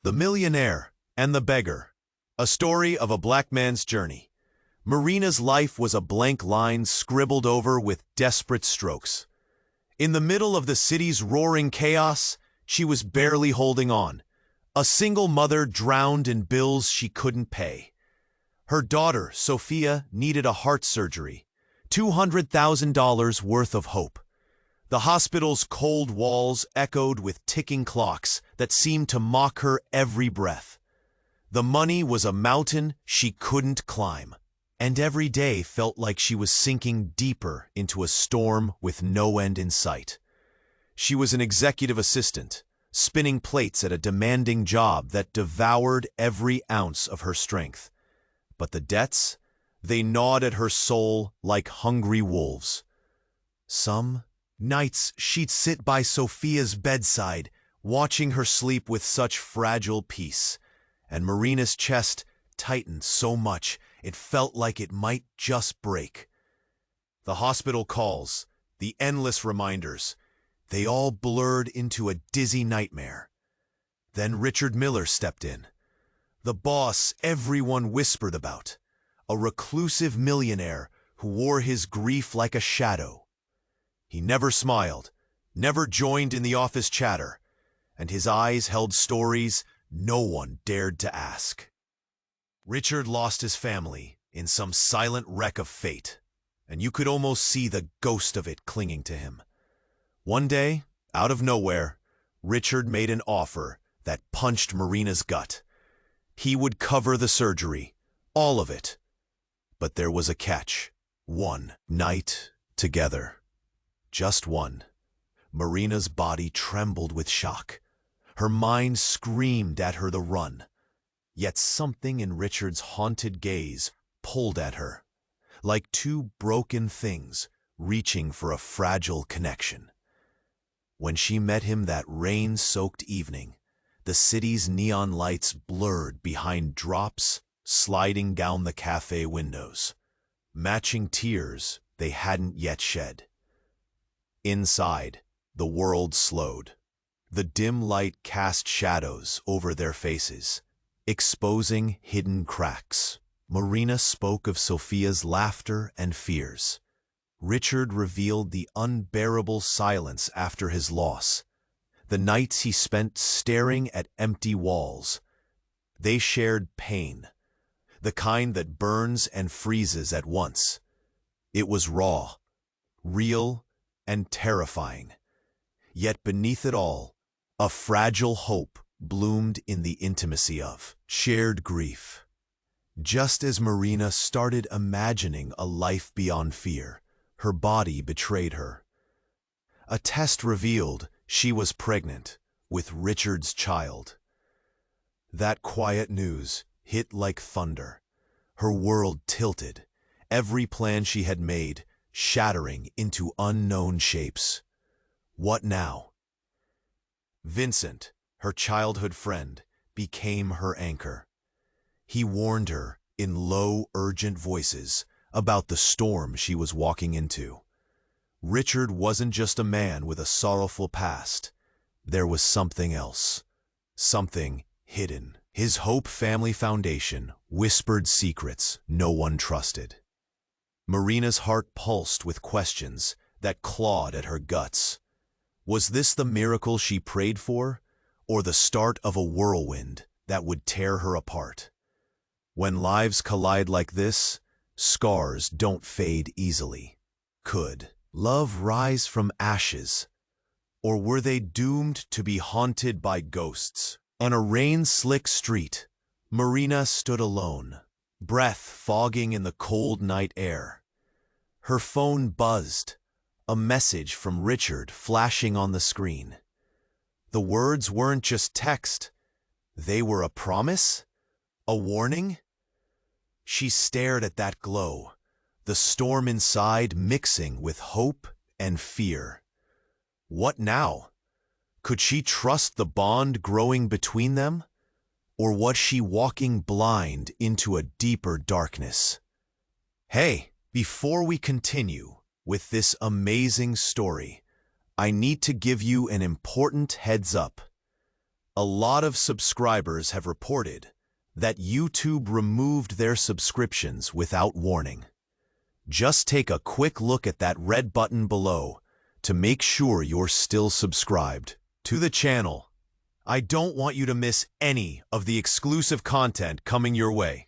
The Millionaire and the Beggar, a story of a black man's journey. Marina's life was a blank line scribbled over with desperate strokes. In the middle of the city's roaring chaos, she was barely holding on. A single mother drowned in bills she couldn't pay. Her daughter, Sophia, needed a heart surgery, $200,000 worth of hope. The hospital's cold walls echoed with ticking clocks that seemed to mock her every breath. The money was a mountain she couldn't climb, and every day felt like she was sinking deeper into a storm with no end in sight. She was an executive assistant, spinning plates at a demanding job that devoured every ounce of her strength. But the debts, they gnawed at her soul like hungry wolves. Some nights she'd sit by Sophia's bedside, watching her sleep with such fragile peace, and Marina's chest tightened so much it felt like it might just break. The hospital calls, the endless reminders, they all blurred into a dizzy nightmare. Then Richard Miller stepped in, the boss everyone whispered about, a reclusive millionaire who wore his grief like a shadow. He never smiled, never joined in the office chatter, and his eyes held stories no one dared to ask. Richard lost his family in some silent wreck of fate, and you could almost see the ghost of it clinging to him. One day, out of nowhere, Richard made an offer that punched Marina's gut. He would cover the surgery, all of it. But there was a catch. One night together. Just one. Marina's body trembled with shock. Her mind screamed at her to run. Yet something in Richard's haunted gaze pulled at her, like two broken things reaching for a fragile connection. When she met him that rain-soaked evening, the city's neon lights blurred behind drops sliding down the cafe windows, matching tears they hadn't yet shed. Inside, the world slowed. The dim light cast shadows over their faces, exposing hidden cracks. Marina spoke of Sophia's laughter and fears. Richard revealed the unbearable silence after his loss, the nights he spent staring at empty walls. They shared pain, the kind that burns and freezes at once. It was raw, real, and terrifying. Yet beneath it all, a fragile hope bloomed in the intimacy of shared grief. Just as Marina started imagining a life beyond fear, her body betrayed her. A test revealed she was pregnant with Richard's child. That quiet news hit like thunder. Her world tilted, every plan she had made shattering into unknown shapes. What now? Vincent, her childhood friend, became her anchor. He warned her in low, urgent voices about the storm she was walking into. Richard wasn't just a man with a sorrowful past. There was something else, something hidden. His Hope Family Foundation whispered secrets no one trusted. Marina's heart pulsed with questions that clawed at her guts. Was this the miracle she prayed for, or the start of a whirlwind that would tear her apart? When lives collide like this, scars don't fade easily. Could love rise from ashes, or were they doomed to be haunted by ghosts? On a rain-slick street, Marina stood alone, breath fogging in the cold night air. Her phone buzzed, a message from Richard flashing on the screen. The words weren't just text, they were a promise? A warning? She stared at that glow, the storm inside mixing with hope and fear. What now? Could she trust the bond growing between them? Or was she walking blind into a deeper darkness? Hey! Before we continue with this amazing story, I need to give you an important heads up. A lot of subscribers have reported that YouTube removed their subscriptions without warning. Just take a quick look at that red button below to make sure you're still subscribed to the channel. I don't want you to miss any of the exclusive content coming your way.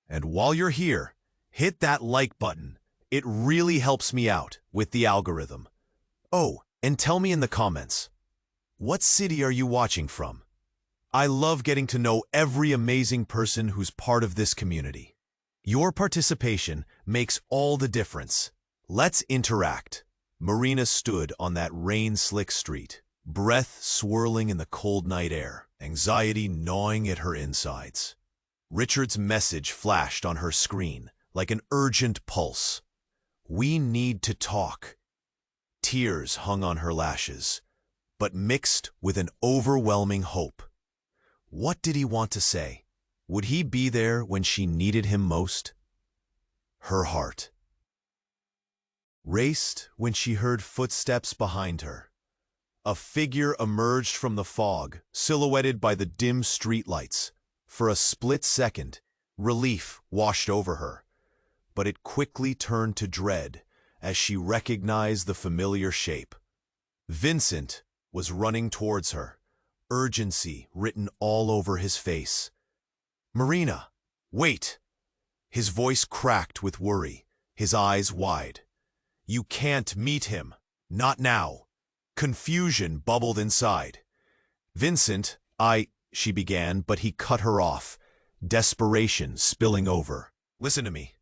And while you're here, hit that like button. It really helps me out with the algorithm. Oh, and tell me in the comments, what city are you watching from? I love getting to know every amazing person who's part of this community. Your participation makes all the difference. Let's interact. Marina stood on that rain-slick street, breath swirling in the cold night air, anxiety gnawing at her insides. Richard's message flashed on her screen like an urgent pulse. We need to talk. Tears hung on her lashes, but mixed with an overwhelming hope. What did he want to say? Would he be there when she needed him most? Her heart raced when she heard footsteps behind her. A figure emerged from the fog, silhouetted by the dim streetlights. For a split second, relief washed over her, but it quickly turned to dread as she recognized the familiar shape. Vincent was running towards her, urgency written all over his face. "Marina, wait!" His voice cracked with worry, his eyes wide. "You can't meet him. Not now." Confusion bubbled inside. "Vincent, she began, but he cut her off, desperation spilling over. "Listen to me.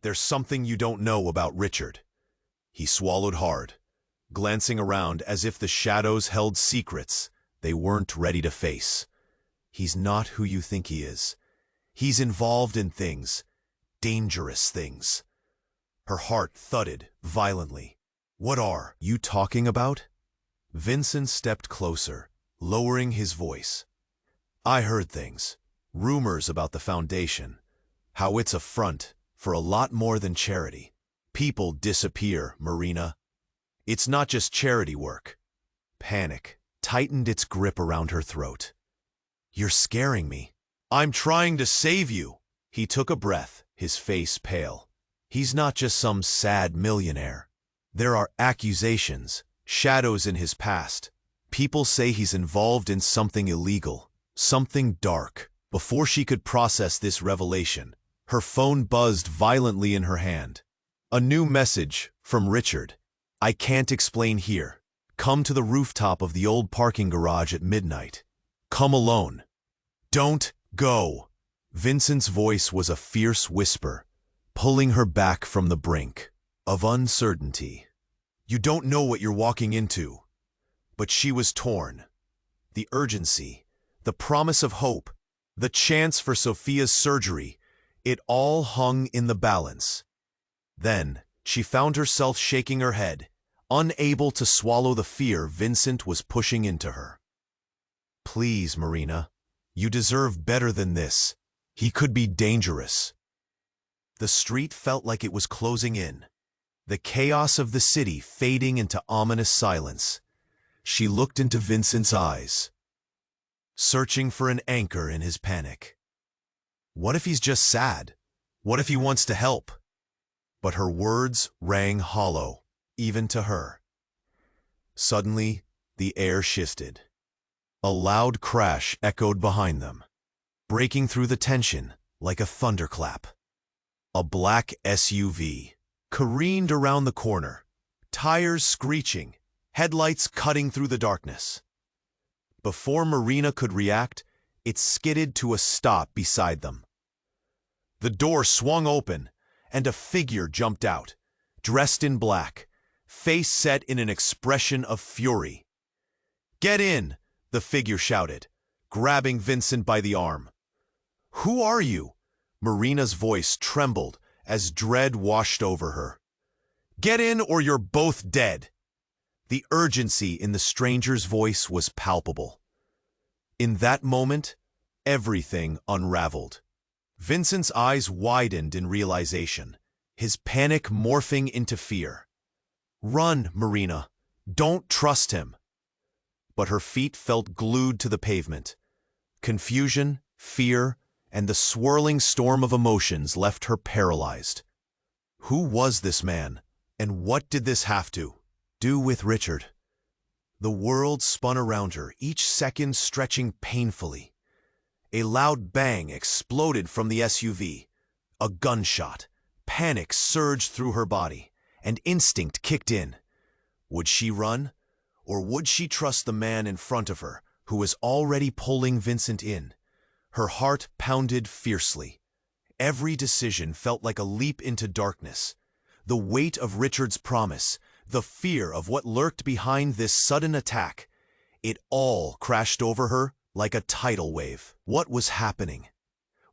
There's something you don't know about Richard." He swallowed hard, glancing around as if the shadows held secrets they weren't ready to face. "He's not who you think he is. He's involved in things, dangerous things." Her heart thudded violently. "What are you talking about?" Vincent stepped closer, lowering his voice. "I heard things, rumors about the foundation, how it's a front for a lot more than charity. People disappear, Marina. It's not just charity work." Panic tightened its grip around her throat. "You're scaring me." "I'm trying to save you." He took a breath, his face pale. "He's not just some sad millionaire. There are accusations, shadows in his past. People say he's involved in something illegal, something dark." Before she could process this revelation, her phone buzzed violently in her hand. A new message from Richard. "I can't explain here. Come to the rooftop of the old parking garage at midnight. Come alone. Don't go." Vincent's voice was a fierce whisper, pulling her back from the brink of uncertainty. "You don't know what you're walking into." But she was torn. The urgency, the promise of hope, the chance for Sophia's surgery, it all hung in the balance. Then she found herself shaking her head, unable to swallow the fear Vincent was pushing into her. "Please, Marina, you deserve better than this. He could be dangerous." The street felt like it was closing in, the chaos of the city fading into ominous silence. She looked into Vincent's eyes, searching for an anchor in his panic. What if he's just sad? What if he wants to help? But her words rang hollow, even to her. Suddenly, the air shifted. A loud crash echoed behind them, breaking through the tension like a thunderclap. A black SUV careened around the corner, tires screeching, headlights cutting through the darkness. Before Marina could react, it skidded to a stop beside them. The door swung open, and a figure jumped out, dressed in black, face set in an expression of fury. "Get in!" the figure shouted, grabbing Vincent by the arm. "Who are you?" Marina's voice trembled as dread washed over her. "Get in or you're both dead." The urgency in the stranger's voice was palpable. In that moment, everything unraveled. Vincent's eyes widened in realization, his panic morphing into fear. "Run, Marina. Don't trust him." But her feet felt glued to the pavement, Confusion, fear, and the swirling storm of emotions left her paralyzed. Who was this man, and what did this have to do with Richard? The world spun around her, each second stretching painfully. A loud bang exploded from the SUV. A gunshot. Panic surged through her body, and instinct kicked in. Would she run, or would she trust the man in front of her, who was already pulling Vincent in? Her heart pounded fiercely. Every decision felt like a leap into darkness. The weight of Richard's promise, the fear of what lurked behind this sudden attack, it all crashed over her like a tidal wave. What was happening?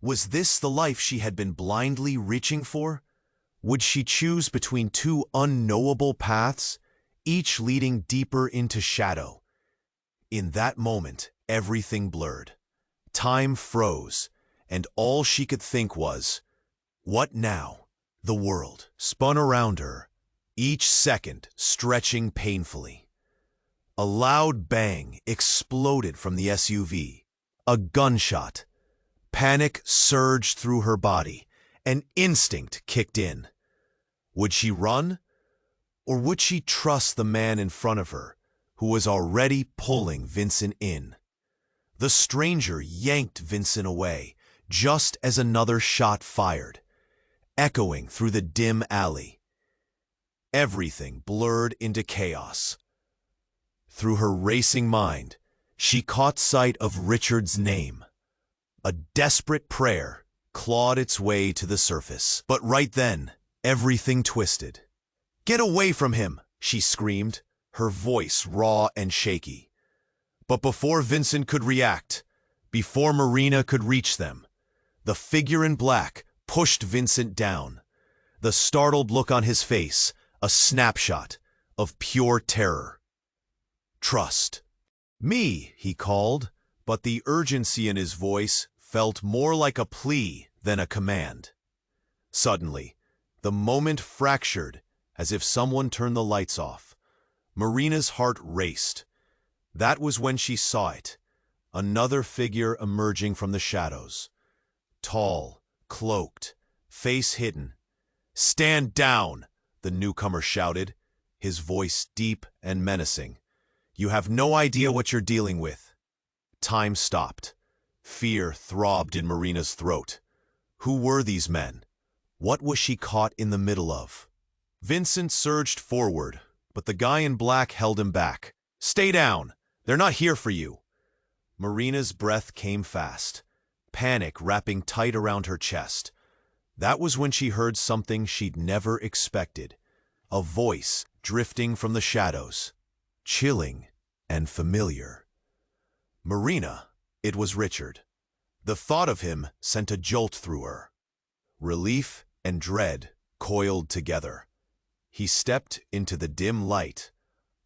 Was this the life she had been blindly reaching for? Would she choose between two unknowable paths, each leading deeper into shadow? In that moment, everything blurred. Time froze, and all she could think was, what now? The world spun around her, each second stretching painfully. A loud bang exploded from the SUV. A gunshot. Panic surged through her body, and instinct kicked in. Would she run, or would she trust the man in front of her, who was already pulling Vincent in? The stranger yanked Vincent away, just as another shot fired, echoing through the dim alley. Everything blurred into chaos. Through her racing mind, she caught sight of Richard's name. A desperate prayer clawed its way to the surface. But right then, everything twisted. "Get away from him!" she screamed, her voice raw and shaky. But before Vincent could react, before Marina could reach them, the figure in black pushed Vincent down. The startled look on his face, a snapshot of pure terror. "Trust me," he called, but the urgency in his voice felt more like a plea than a command. Suddenly, the moment fractured as if someone turned the lights off. Marina's heart raced. That was when she saw it, another figure emerging from the shadows. Tall, cloaked, face hidden. "Stand down!" the newcomer shouted, his voice deep and menacing. "You have no idea what you're dealing with." Time stopped. Fear throbbed in Marina's throat. Who were these men? What was she caught in the middle of? Vincent surged forward, but the guy in black held him back. "Stay down! They're not here for you." Marina's breath came fast, panic wrapping tight around her chest. That was when she heard something she'd never expected. A voice drifting from the shadows, chilling and familiar. "Marina," it was Richard. The thought of him sent a jolt through her. Relief and dread coiled together. He stepped into the dim light,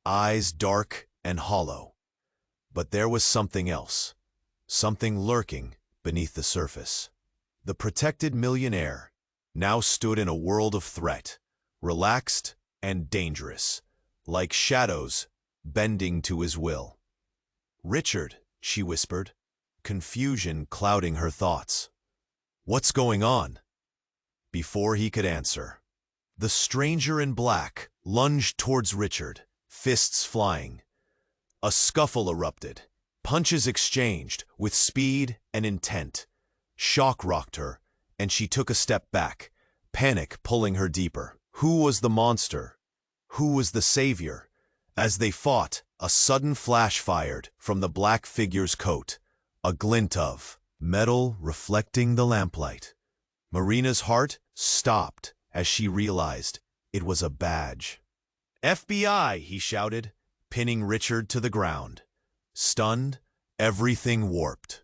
eyes dark and hollow. But there was something else, something lurking beneath the surface. The protected millionaire now stood in a world of threat, relaxed and dangerous, like shadows bending to his will. "Richard," she whispered, confusion clouding her thoughts. "What's going on?" Before he could answer, the stranger in black lunged towards Richard, fists flying. A scuffle erupted, punches exchanged with speed and intent. Shock rocked her, and she took a step back, panic pulling her deeper. Who was the monster? Who was the savior? As they fought, a sudden flash fired from the black figure's coat, a glint of metal reflecting the lamplight. Marina's heart stopped as she realized it was a badge. "FBI!" he shouted, pinning Richard to the ground. Stunned, everything warped.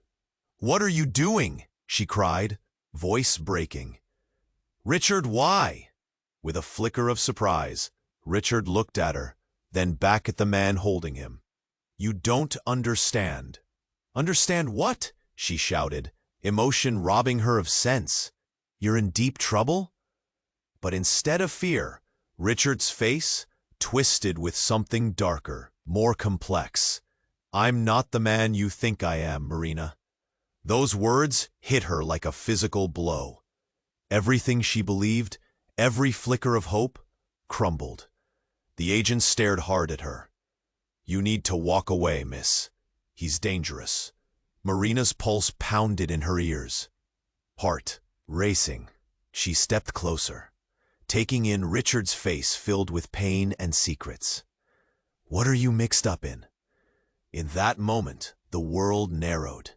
"What are you doing?" she cried, voice breaking. "Richard, why?" With a flicker of surprise, Richard looked at her, then back at the man holding him. "You don't understand." "Understand what?" she shouted, emotion robbing her of sense. "You're in deep trouble?" But instead of fear, Richard's face twisted with something darker, more complex. "I'm not the man you think I am, Marina. Those words hit her like a physical blow. Everything she believed, every flicker of hope, crumbled. The agent stared hard at her. "You need to walk away, miss. He's dangerous." Marina's pulse pounded in her ears. Heart racing, she stepped closer, taking in Richard's face filled with pain and secrets. "What are you mixed up in?" In that moment, the world narrowed.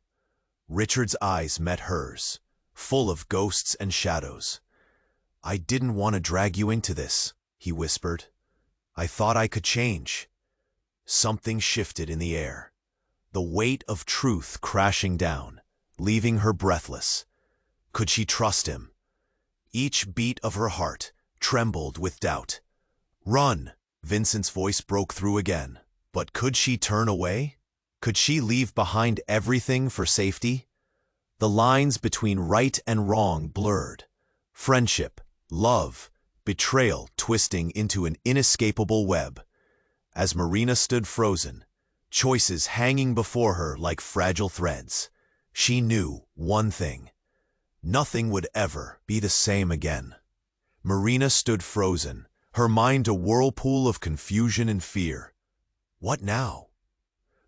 Richard's eyes met hers, full of ghosts and shadows. "I didn't want to drag you into this," he whispered. "I thought I could change." Something shifted in the air, the weight of truth crashing down, leaving her breathless. Could she trust him? Each beat of her heart trembled with doubt. "Run!" Vincent's voice broke through again. But could she turn away? Could she leave behind everything for safety? The lines between right and wrong blurred. Friendship, love, betrayal twisting into an inescapable web. As Marina stood frozen, choices hanging before her like fragile threads, she knew one thing. Nothing would ever be the same again. Marina stood frozen, her mind a whirlpool of confusion and fear. What now?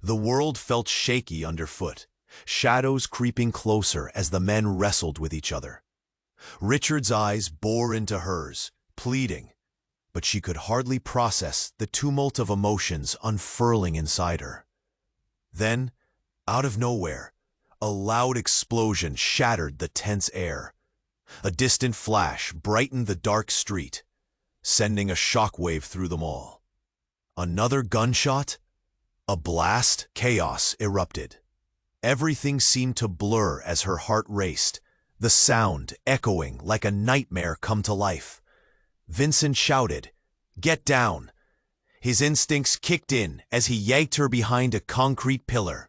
The world felt shaky underfoot, shadows creeping closer as the men wrestled with each other. Richard's eyes bore into hers, pleading, but she could hardly process the tumult of emotions unfurling inside her. Then, out of nowhere, a loud explosion shattered the tense air. A distant flash brightened the dark street, sending a shockwave through them all. Another gunshot? A blast? Chaos erupted. Everything seemed to blur as her heart raced, the sound echoing like a nightmare come to life. Vincent shouted, "Get down!" His instincts kicked in as he yanked her behind a concrete pillar.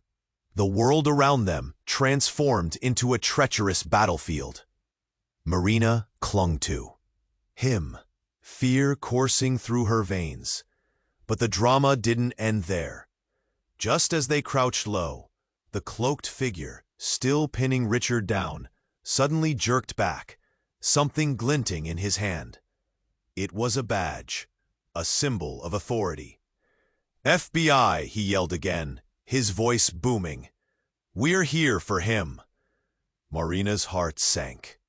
The world around them transformed into a treacherous battlefield. Marina clung to him, fear coursing through her veins. But the drama didn't end there. Just as they crouched low, the cloaked figure, still pinning Richard down, suddenly jerked back, something glinting in his hand. It was a badge, a symbol of authority. "FBI," he yelled again, his voice booming. "We're here for him." Marina's heart sank.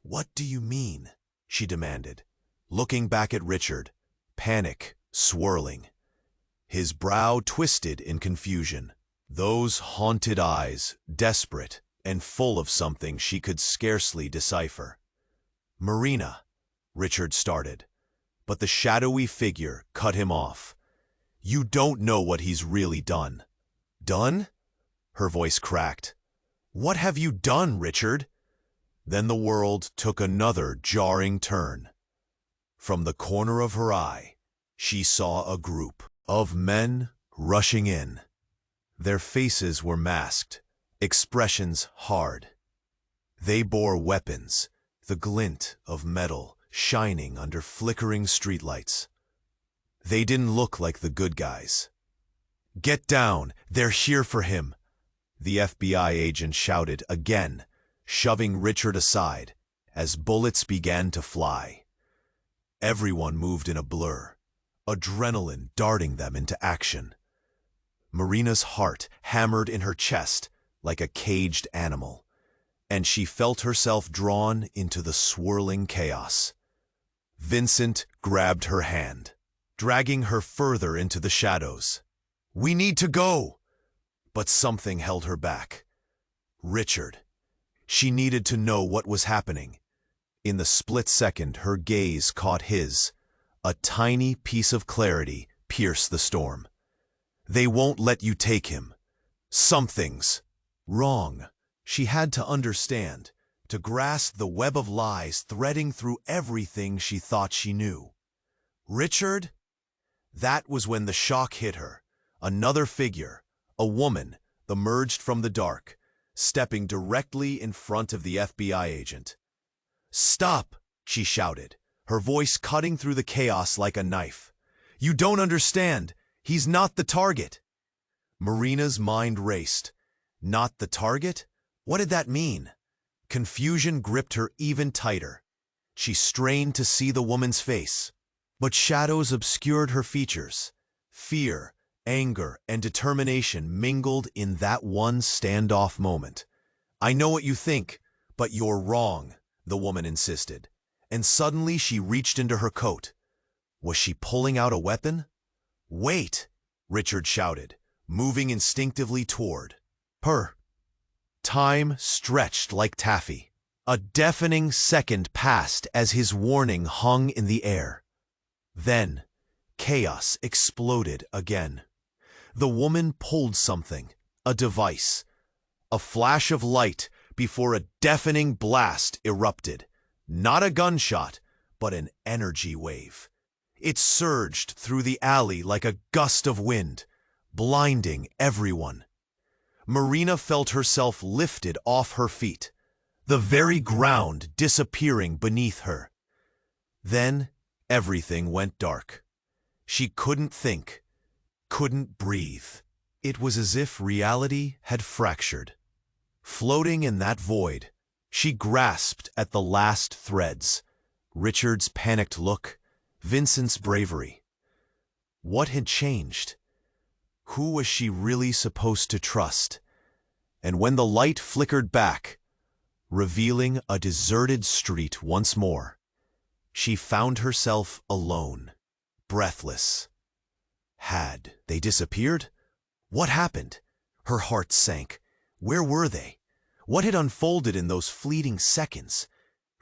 "What do you mean?" she demanded, looking back at Richard, panic swirling. His brow twisted in confusion, those haunted eyes desperate and full of something she could scarcely decipher. "Marina," Richard started, but the shadowy figure cut him off. "You don't know what he's really done." "Done?" Her voice cracked. "What have you done, Richard?" Then the world took another jarring turn. From the corner of her eye, she saw a group of men rushing in. Their faces were masked, expressions hard. They bore weapons, the glint of metal shining under flickering streetlights. They didn't look like the good guys. "Get down! They're here for him!" The FBI agent shouted again, shoving Richard aside as bullets began to fly. Everyone moved in a blur, adrenaline darting them into action. Marina's heart hammered in her chest like a caged animal, and she felt herself drawn into the swirling chaos. Vincent grabbed her hand, dragging her further into the shadows. "We need to go!" But something held her back. Richard. She needed to know what was happening. In the split second her gaze caught his, a tiny piece of clarity pierced the storm. "They won't let you take him. Something's wrong." She had to understand, to grasp the web of lies threading through everything she thought she knew. "Richard?" That was when the shock hit her. Another figure, a woman, emerged from the dark, stepping directly in front of the FBI agent. "Stop!" she shouted, her voice cutting through the chaos like a knife. "You don't understand. He's not the target." Marina's mind raced. Not the target? What did that mean? Confusion gripped her even tighter. She strained to see the woman's face, but shadows obscured her features. Fear, anger, and determination mingled in that one standoff moment. "I know what you think, but you're wrong," the woman insisted. And suddenly she reached into her coat. Was she pulling out a weapon? "Wait!" Richard shouted, moving instinctively toward her. Time stretched like taffy. A deafening second passed as his warning hung in the air. Then, chaos exploded again. The woman pulled something, a device. A flash of light before a deafening blast erupted. Not a gunshot, but an energy wave. It surged through the alley like a gust of wind, blinding everyone. Marina felt herself lifted off her feet, the very ground disappearing beneath her. Then everything went dark. She couldn't think, couldn't breathe. It was as if reality had fractured. Floating in that void, she grasped at the last threads. Richard's panicked look, Vincent's bravery. What had changed? Who was she really supposed to trust? And when the light flickered back, revealing a deserted street once more, she found herself alone, breathless. Had they disappeared? What happened? Her heart sank. Where were they? What had unfolded in those fleeting seconds?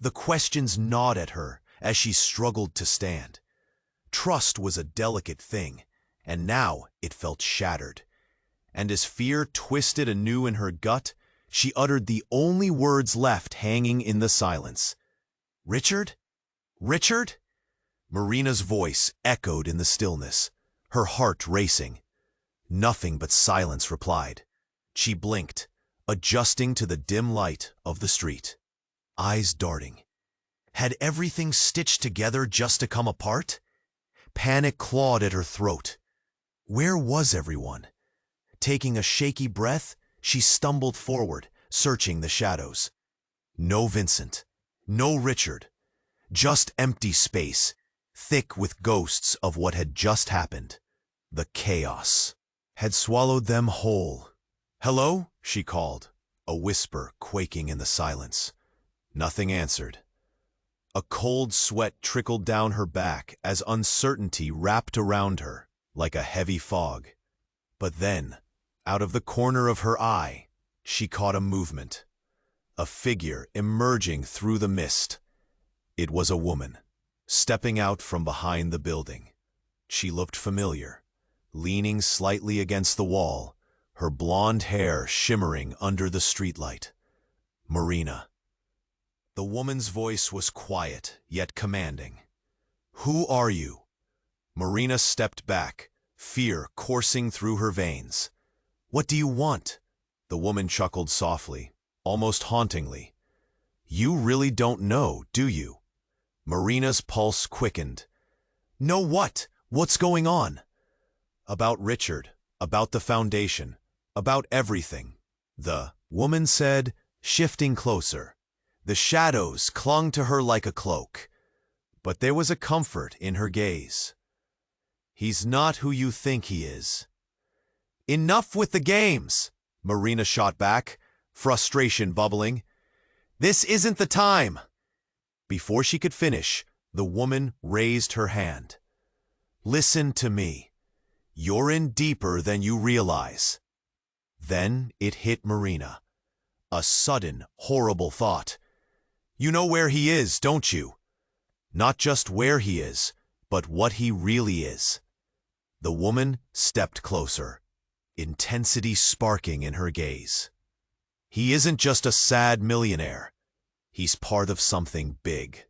The questions gnawed at her as she struggled to stand. Trust was a delicate thing, and now it felt shattered. And as fear twisted anew in her gut, she uttered the only words left hanging in the silence. "Richard? Richard?" Marina's voice echoed in the stillness, her heart racing. Nothing but silence replied. She blinked, adjusting to the dim light of the street, eyes darting. Had everything stitched together just to come apart? Panic clawed at her throat. Where was everyone? Taking a shaky breath, she stumbled forward, searching the shadows. No Vincent, no Richard, just empty space, thick with ghosts of what had just happened. The chaos had swallowed them whole. "Hello?" she called, a whisper quaking in the silence. Nothing answered. A cold sweat trickled down her back as uncertainty wrapped around her like a heavy fog. But then, out of the corner of her eye, she caught a movement. A figure emerging through the mist. It was a woman, stepping out from behind the building. She looked familiar, leaning slightly against the wall, her blonde hair shimmering under the streetlight. Marina. The woman's voice was quiet, yet commanding. "Who are you?" Marina stepped back, fear coursing through her veins. "What do you want?" The woman chuckled softly, almost hauntingly. "You really don't know, do you?" Marina's pulse quickened. "Know what? What's going on?" "About Richard, about the foundation, about everything," the woman said, shifting closer. The shadows clung to her like a cloak, but there was a comfort in her gaze. "He's not who you think he is." "Enough with the games!" Marina shot back, frustration bubbling. "This isn't the time!" Before she could finish, the woman raised her hand. "Listen to me. You're in deeper than you realize." Then it hit Marina. A sudden, horrible thought. "You know where he is, don't you? Not just where he is, but what he really is." The woman stepped closer, intensity sparking in her gaze. "He isn't just a sad millionaire. He's part of something big,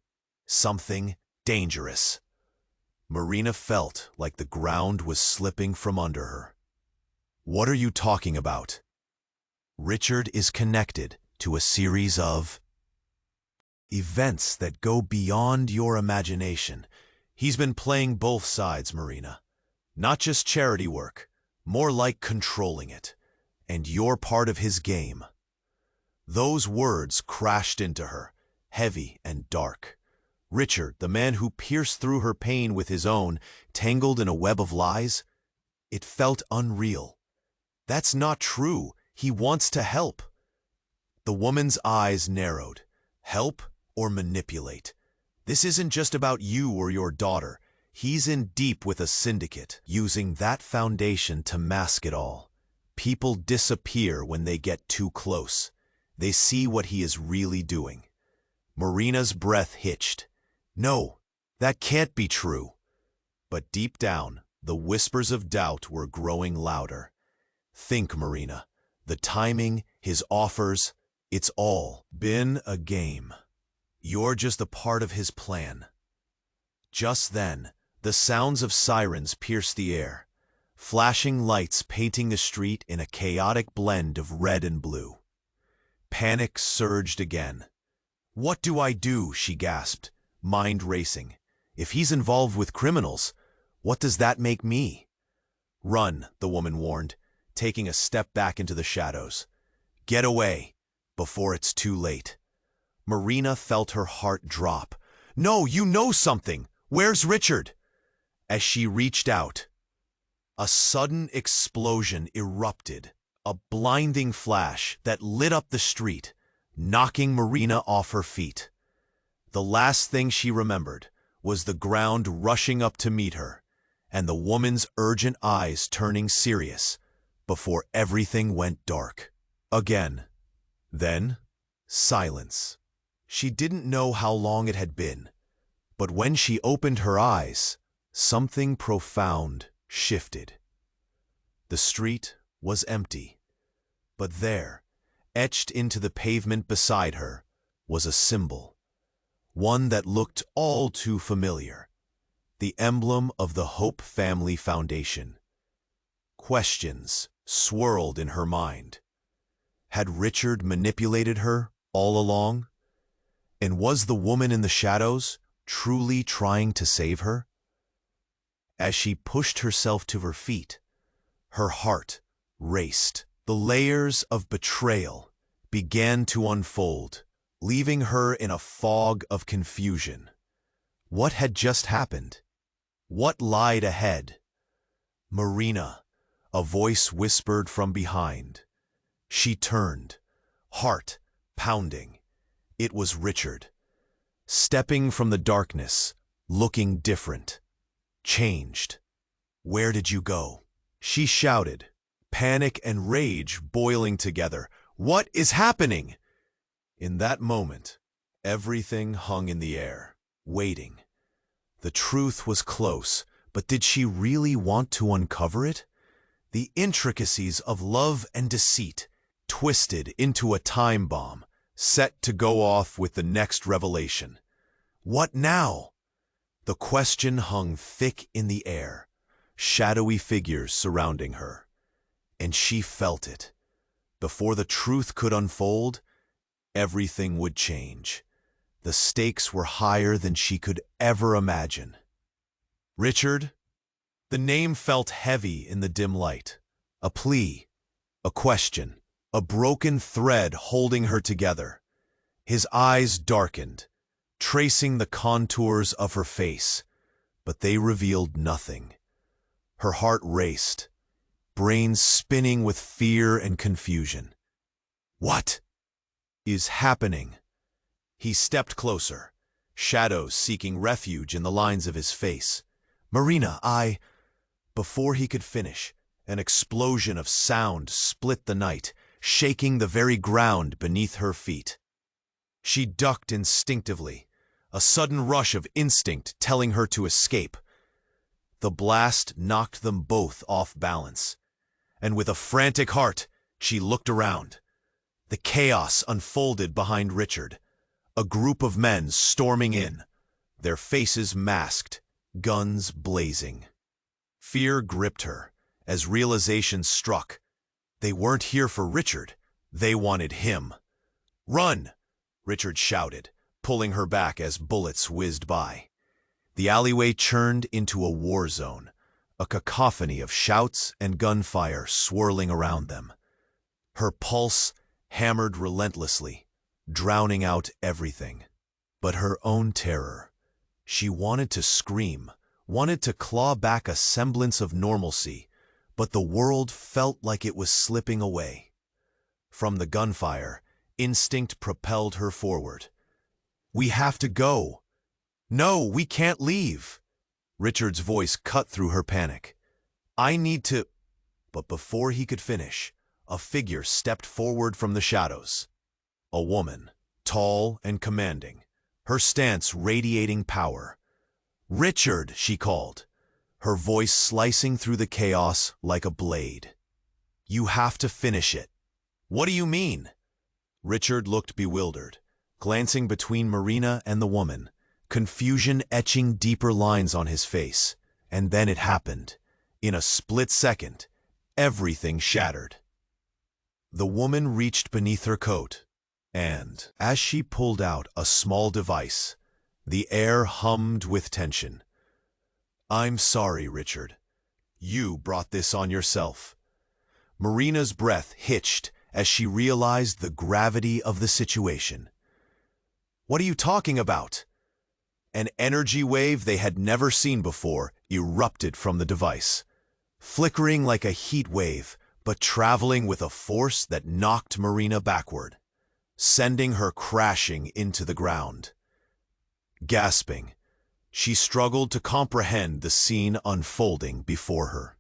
something dangerous." Marina felt like the ground was slipping from under her. "What are you talking about?" "Richard is connected to a series of events that go beyond your imagination. He's been playing both sides, Marina. Not just charity work, more like controlling it. And you're part of his game." Those words crashed into her, heavy and dark. Richard, the man who pierced through her pain with his own, tangled in a web of lies? It felt unreal. That's not true. He wants to help. The woman's eyes narrowed. Help or manipulate? This isn't just about you or your daughter. He's in deep with a syndicate, using that foundation to mask it all. People disappear when they get too close. They see what he is really doing. Marina's breath hitched. No, that can't be true. But deep down, the whispers of doubt were growing louder. Think, Marina. The timing, his offers, it's all been a game. You're just a part of his plan. Just then, the sounds of sirens pierced the air, flashing lights painting the street in a chaotic blend of red and blue. Panic surged again. What do I do? She gasped, mind racing. If he's involved with criminals, what does that make me? Run, the woman warned, taking a step back into the shadows. Get away, before it's too late. Marina felt her heart drop. No, you know something! Where's Richard? As she reached out, a sudden explosion erupted, a blinding flash that lit up the street, knocking Marina off her feet. The last thing she remembered was the ground rushing up to meet her, and the woman's urgent eyes turning serious, before everything went dark. Again. Then, silence. She didn't know how long it had been, but when she opened her eyes, something profound shifted. The street was empty, but there, etched into the pavement beside her, was a symbol, one that looked all too familiar, the emblem of the Hope Family Foundation. Questions swirled in her mind. Had Richard manipulated her all along? And was the woman in the shadows truly trying to save her? As she pushed herself to her feet, her heart raced. The layers of betrayal began to unfold, leaving her in a fog of confusion. What had just happened? What lied ahead? Marina, a voice whispered from behind. She turned, heart pounding. It was Richard, stepping from the darkness, looking different, changed. Where did you go? She shouted, panic and rage boiling together. What is happening? In that moment, everything hung in the air, waiting. The truth was close, but did she really want to uncover it? The intricacies of love and deceit, twisted into a time bomb, set to go off with the next revelation. What now? The question hung thick in the air, shadowy figures surrounding her. And she felt it. Before the truth could unfold, everything would change. The stakes were higher than she could ever imagine. Richard? The name felt heavy in the dim light. A plea, a question, a broken thread holding her together. His eyes darkened, tracing the contours of her face, but they revealed nothing. Her heart raced, brain spinning with fear and confusion. What is happening? He stepped closer, shadows seeking refuge in the lines of his face. Marina, Before he could finish, an explosion of sound split the night, shaking the very ground beneath her feet. She ducked instinctively, a sudden rush of instinct telling her to escape. The blast knocked them both off balance, and with a frantic heart, she looked around. The chaos unfolded behind Richard, a group of men storming in, their faces masked, guns blazing. Fear gripped her as realization struck. They weren't here for Richard, they wanted him. Run! Richard shouted, pulling her back as bullets whizzed by. The alleyway churned into a war zone, a cacophony of shouts and gunfire swirling around them. Her pulse hammered relentlessly, drowning out everything. But her own terror. She wanted to scream, wanted to claw back a semblance of normalcy, but the world felt like it was slipping away. From the gunfire, instinct propelled her forward. "We have to go." "No, we can't leave." Richard's voice cut through her panic. "I need to—" But before he could finish, a figure stepped forward from the shadows. A woman, tall and commanding, her stance radiating power. "Richard," she called, her voice slicing through the chaos like a blade. "You have to finish it." "What do you mean?" Richard looked bewildered, glancing between Marina and the woman, confusion etching deeper lines on his face. And then it happened. In a split second, everything shattered. The woman reached beneath her coat, and, as she pulled out a small device, the air hummed with tension. "I'm sorry, Richard. You brought this on yourself." Marina's breath hitched as she realized the gravity of the situation. "What are you talking about?" An energy wave they had never seen before erupted from the device, flickering like a heat wave, but traveling with a force that knocked Marina backward, sending her crashing into the ground. Gasping, she struggled to comprehend the scene unfolding before her.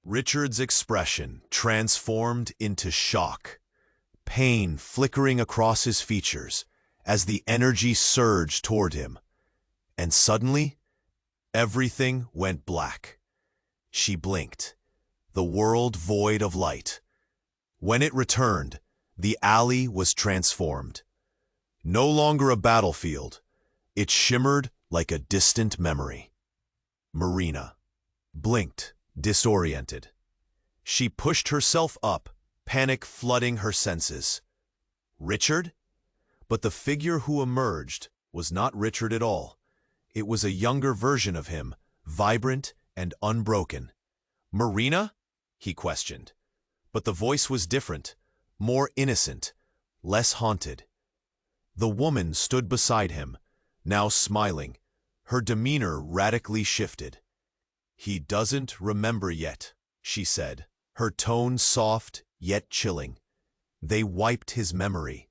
Richard's expression transformed into shock, pain flickering across his features as the energy surged toward him. And suddenly, everything went black. She blinked, the world void of light. When it returned, the alley was transformed. No longer a battlefield, it shimmered like a distant memory. Marina blinked, disoriented. She pushed herself up, panic flooding her senses. Richard? But the figure who emerged was not Richard at all. It was a younger version of him, vibrant and unbroken. "Marina?" he questioned. But the voice was different, more innocent, less haunted. The woman stood beside him, now smiling, her demeanor radically shifted. "He doesn't remember yet," she said, her tone soft yet chilling. "They wiped his memory.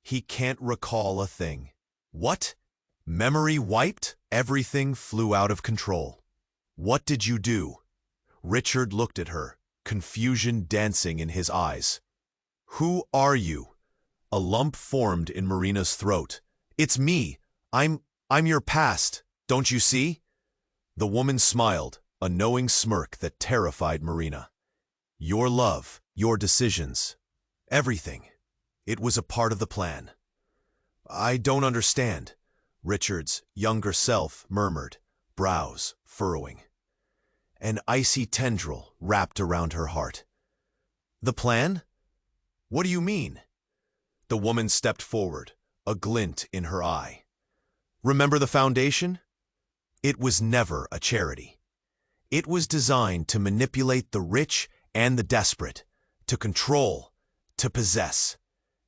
He can't recall a thing." "What? Memory wiped?" Everything flew out of control. "What did you do?" Richard looked at her, confusion dancing in his eyes. "Who are you?" A lump formed in Marina's throat. "It's me. I'm your past. Don't you see?" The woman smiled, a knowing smirk that terrified Marina. "Your love, your decisions, everything. It was a part of the plan." "I don't understand," Richard's younger self murmured, brows furrowing. An icy tendril wrapped around her heart. "The plan? What do you mean?" The woman stepped forward, a glint in her eye. "Remember the foundation? It was never a charity. It was designed to manipulate the rich and the desperate, to control, to possess.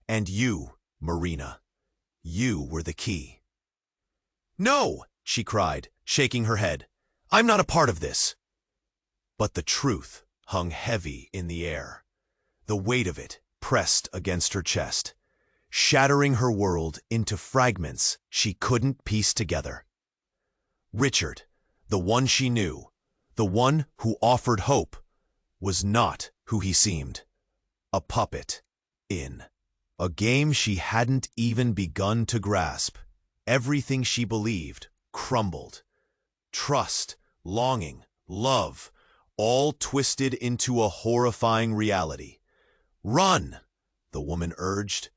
And you, Marina, you were the key." "No!" she cried, shaking her head. "I'm not a part of this." But the truth hung heavy in the air. The weight of it pressed against her chest, shattering her world into fragments she couldn't piece together. Richard, the one she knew, the one who offered hope, was not who he seemed. A puppet in a game she hadn't even begun to grasp. Everything she believed crumbled. Trust, longing, love, all twisted into a horrifying reality. "Run," the woman urged,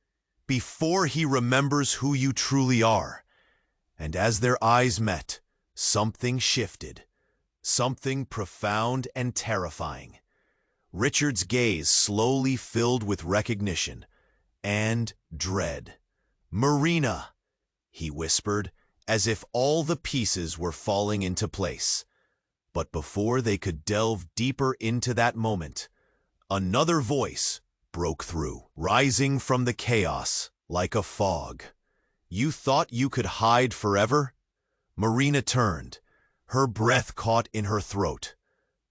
"before he remembers who you truly are." And as their eyes met, something shifted, something profound and terrifying. Richard's gaze slowly filled with recognition and dread. "Marina," he whispered, as if all the pieces were falling into place. But before they could delve deeper into that moment, another voice broke through, rising from the chaos like a fog. "You thought you could hide forever?" Marina turned, her breath caught in her throat.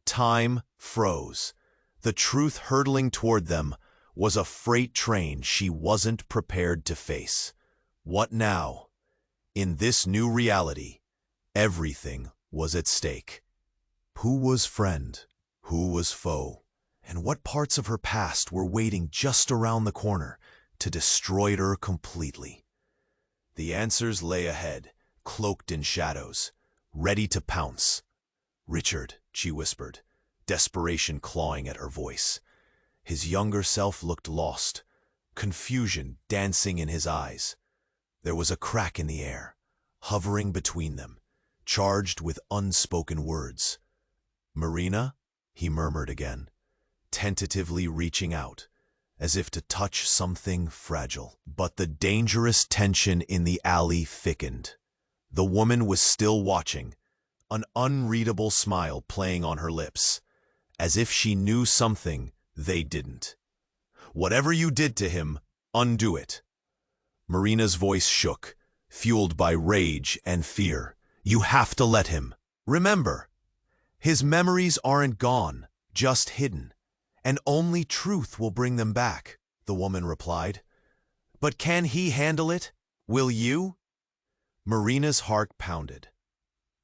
Time froze. The truth hurtling toward them was a freight train she wasn't prepared to face. What now? In this new reality, everything was at stake. Who was friend? Who was foe? And what parts of her past were waiting just around the corner to destroy her completely? The answers lay ahead, cloaked in shadows, ready to pounce. "Richard," she whispered, desperation clawing at her voice. His younger self looked lost, confusion dancing in his eyes. There was a crack in the air, hovering between them, charged with unspoken words. "Marina?" he murmured again, tentatively reaching out, as if to touch something fragile. But the dangerous tension in the alley thickened. The woman was still watching, an unreadable smile playing on her lips, as if she knew something they didn't. "Whatever you did to him, undo it." Marina's voice shook, fueled by rage and fear. "You have to let him. Remember, his memories aren't gone, just hidden, and only truth will bring them back," the woman replied. "But can he handle it? Will you?" Marina's heart pounded.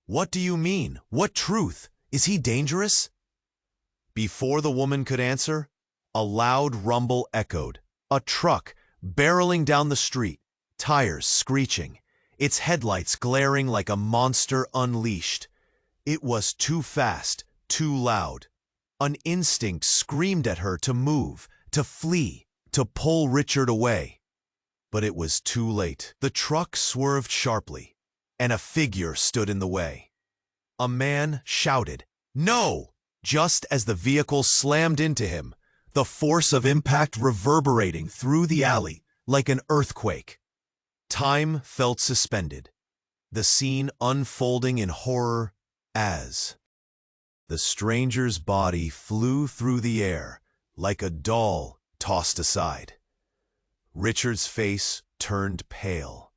"What do you mean? What truth? Is he dangerous?" Before the woman could answer, a loud rumble echoed. A truck barreling down the street, tires screeching, its headlights glaring like a monster unleashed. It was too fast, too loud. An instinct screamed at her to move, to flee, to pull Richard away. But it was too late. The truck swerved sharply, and a figure stood in the way. A man shouted, "No!" just as the vehicle slammed into him, the force of impact reverberating through the alley like an earthquake. Time felt suspended, the scene unfolding in horror as the stranger's body flew through the air like a doll tossed aside. Richard's face turned pale.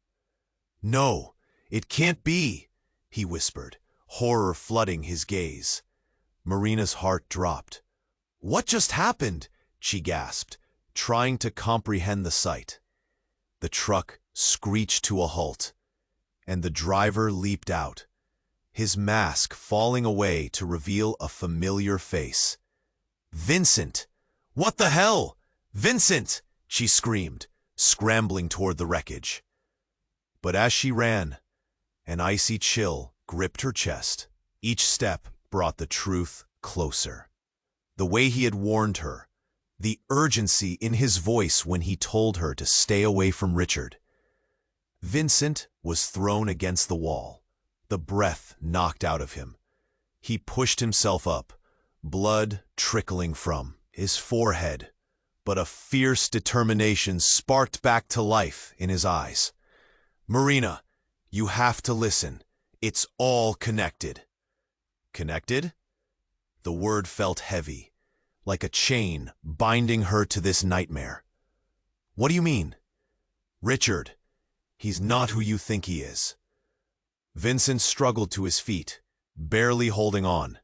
"No, it can't be," he whispered, horror flooding his gaze. Marina's heart dropped. "What just happened?" she gasped, trying to comprehend the sight. The truck screeched to a halt, and the driver leaped out, his mask falling away to reveal a familiar face. "Vincent! What the hell? Vincent!" she screamed, scrambling toward the wreckage. But as she ran, an icy chill gripped her chest. Each step brought the truth closer. The way he had warned her, the urgency in his voice when he told her to stay away from Richard. Vincent was thrown against the wall, the breath knocked out of him. He pushed himself up, blood trickling from his forehead, but a fierce determination sparked back to life in his eyes. "Marina, you have to listen. It's all connected." Connected? The word felt heavy, like a chain binding her to this nightmare. "What do you mean?" "Richard, he's not who you think he is." Vincent struggled to his feet, barely holding on.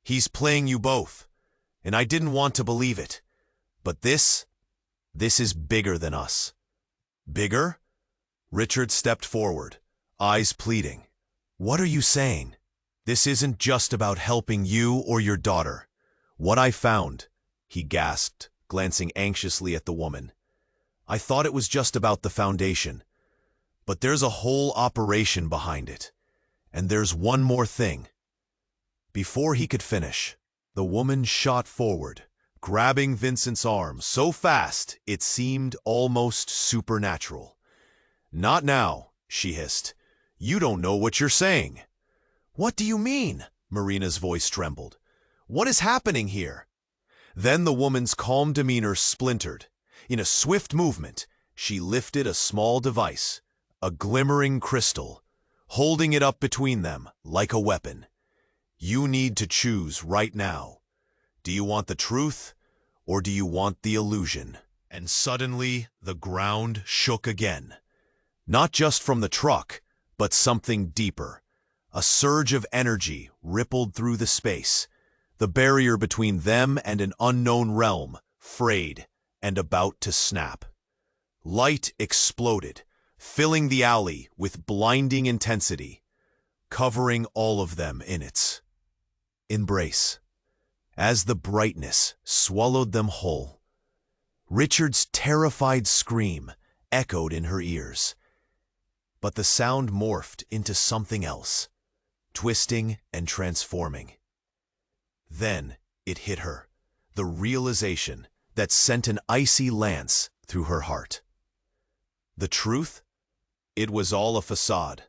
"He's playing you both, and I didn't want to believe it. But this is bigger than us." "Bigger?" Richard stepped forward, eyes pleading. "What are you saying? This isn't just about helping you or your daughter. What I found," he gasped, glancing anxiously at the woman. "I thought it was just about the foundation. But there's a whole operation behind it. And there's one more thing." Before he could finish, the woman shot forward, grabbing Vincent's arm so fast it seemed almost supernatural. "Not now," she hissed. "You don't know what you're saying." "What do you mean?" Marina's voice trembled. "What is happening here?" Then the woman's calm demeanor splintered. In a swift movement, she lifted a small device, a glimmering crystal, holding it up between them like a weapon. "You need to choose right now. Do you want the truth or do you want the illusion? And suddenly, the ground shook again. Not just from the truck, but something deeper. A surge of energy rippled through the space. The barrier between them and an unknown realm frayed and about to snap. Light exploded, filling the alley with blinding intensity, covering all of them in its embrace. As the brightness swallowed them whole, Richard's terrified scream echoed in her ears. But the sound morphed into something else, twisting and transforming. Then it hit her, the realization that sent an icy lance through her heart. The truth? It was all a facade,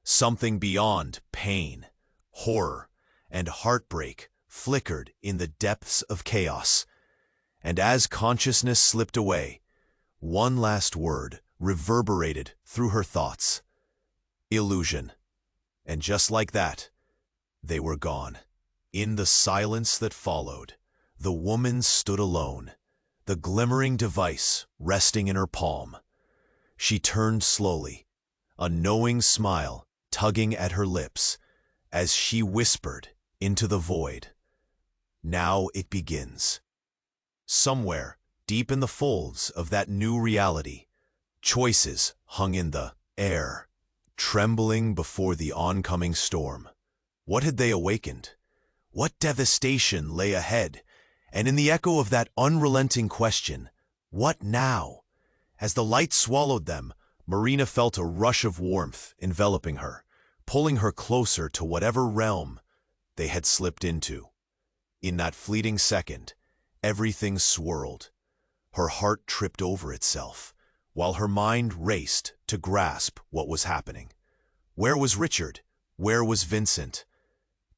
something beyond pain, horror, and heartbreak flickered in the depths of chaos. And as consciousness slipped away, one last word reverberated through her thoughts. Illusion. And just like that, they were gone. In the silence that followed, the woman stood alone, the glimmering device resting in her palm. She turned slowly, a knowing smile tugging at her lips, as she whispered into the void. Now it begins. Somewhere, deep in the folds of that new reality, choices hung in the air, trembling before the oncoming storm. What had they awakened? What devastation lay ahead? And in the echo of that unrelenting question, what now? As the light swallowed them, Marina felt a rush of warmth enveloping her, pulling her closer to whatever realm they had slipped into. In that fleeting second, everything swirled. Her heart tripped over itself, while her mind raced to grasp what was happening. Where was Richard? Where was Vincent?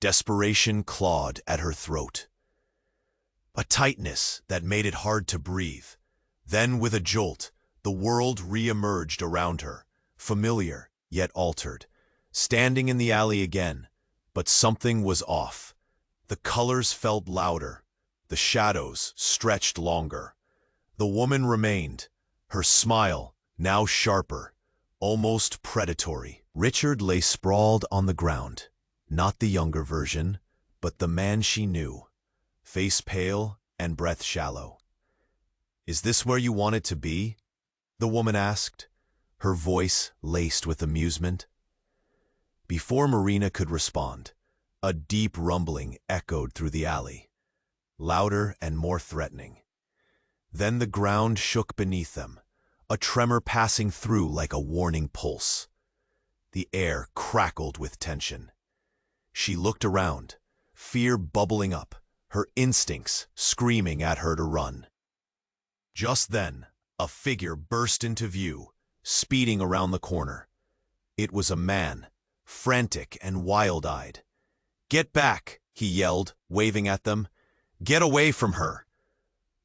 Desperation clawed at her throat. A tightness that made it hard to breathe. Then, with a jolt, the world re-emerged around her, familiar yet altered. Standing in the alley again, but something was off. The colors felt louder. The shadows stretched longer. The woman remained, her smile now sharper, almost predatory. Richard lay sprawled on the ground. Not the younger version, but the man she knew, face pale and breath shallow. "Is this where you wanted to be?" the woman asked, her voice laced with amusement. Before Marina could respond, a deep rumbling echoed through the alley, louder and more threatening. Then the ground shook beneath them, a tremor passing through like a warning pulse. The air crackled with tension. She looked around, fear bubbling up, her instincts screaming at her to run. Just then, a figure burst into view, speeding around the corner. It was a man, frantic and wild-eyed. "Get back!" he yelled, waving at them. "Get away from her!"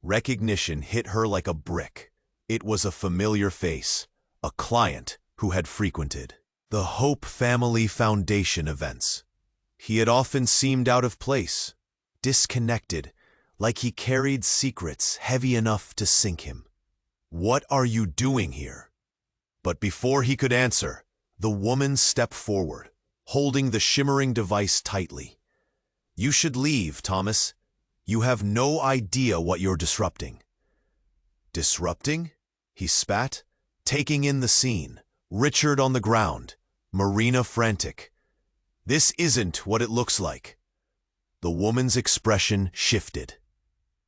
Recognition hit her like a brick. It was a familiar face, a client who had frequented the Hope Family Foundation events. He had often seemed out of place, disconnected, like he carried secrets heavy enough to sink him. "What are you doing here?" But before he could answer, the woman stepped forward, holding the shimmering device tightly. "You should leave, Thomas. You have no idea what you're disrupting." "Disrupting?" he spat, taking in the scene. Richard on the ground, Marina frantic. "This isn't what it looks like." The woman's expression shifted,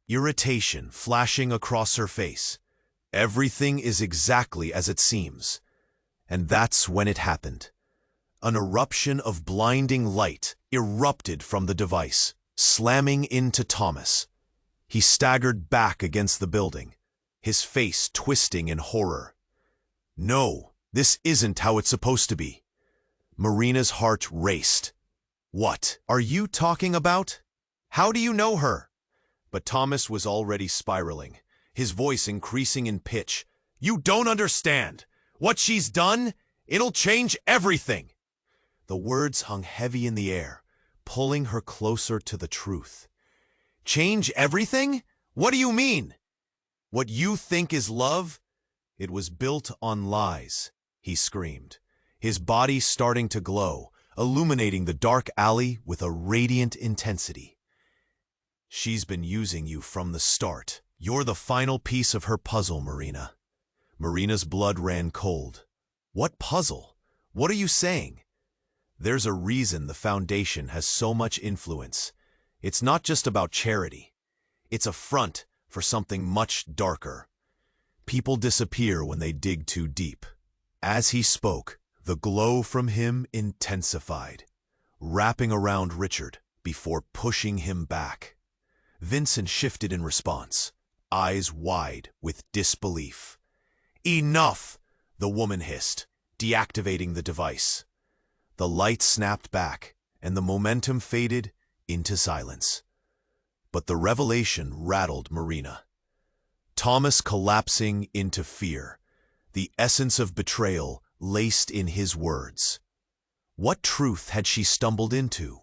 irritation flashing across her face. Everything is exactly as it seems. And that's when it happened. An eruption of blinding light erupted from the device, slamming into Thomas. He staggered back against the building, his face twisting in horror. "No, this isn't how it's supposed to be." Marina's heart raced. "What are you talking about? How do you know her?" But Thomas was already spiraling, his voice increasing in pitch. "You don't understand. What she's done, it'll change everything." The words hung heavy in the air, pulling her closer to the truth. "Change everything? What do you mean? What you think is love? It was built on lies, he screamed, his body starting to glow, illuminating the dark alley with a radiant intensity. She's been using you from the start. You're the final piece of her puzzle, Marina. Marina's blood ran cold. What puzzle? What are you saying? There's a reason the Foundation has so much influence. It's not just about charity. It's a front for something much darker. People disappear when they dig too deep. As he spoke, the glow from him intensified, wrapping around Richard before pushing him back. Vincent shifted in response, eyes wide with disbelief. "Enough!" the woman hissed, deactivating the device. The light snapped back, and the momentum faded into silence. But the revelation rattled Marina. Thomas collapsing into fear, the essence of betrayal laced in his words. What truth had she stumbled into?